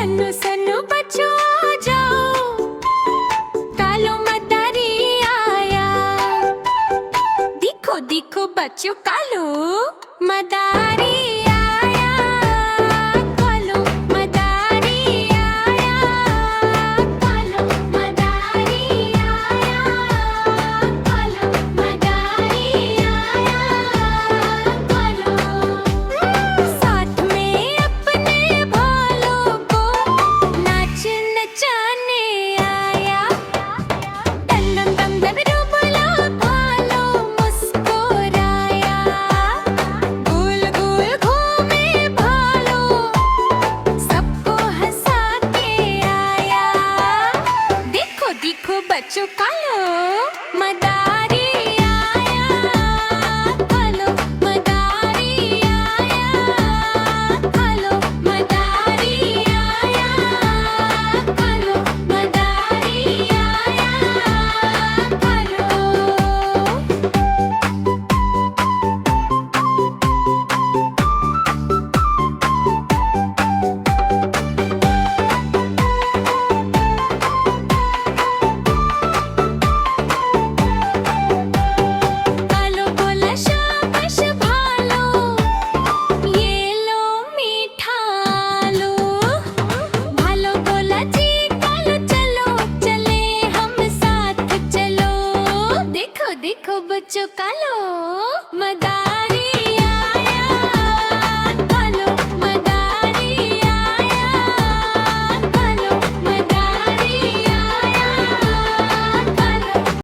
सन्नु सन्नु बच्चों आ जाओ, कालो मदारी आया। देखो देखो बच्चों, कालो मदारी आया, कालो मदारी आया, कालो मदारी आया, कालो मदारी आया, कालो। साथ में अपने भालों को नाच नचाने आया। डम डम डम डमरू बोला, भालो मुस्कुराया। गोल गोल घूमे भालो, सबको हंसा के आया। देखो देखो बच्चों, कालो मदारी आया, कालो मदारी आया, कालो मदारी आया, कालो मदारी आया, कालो। कालो बोला शाबाश भालो, ये लो मीठा लो। भालो बोला जी कालो, चलो चले हम साथ चलो। देखो देखो बच्चों, कालो मदारी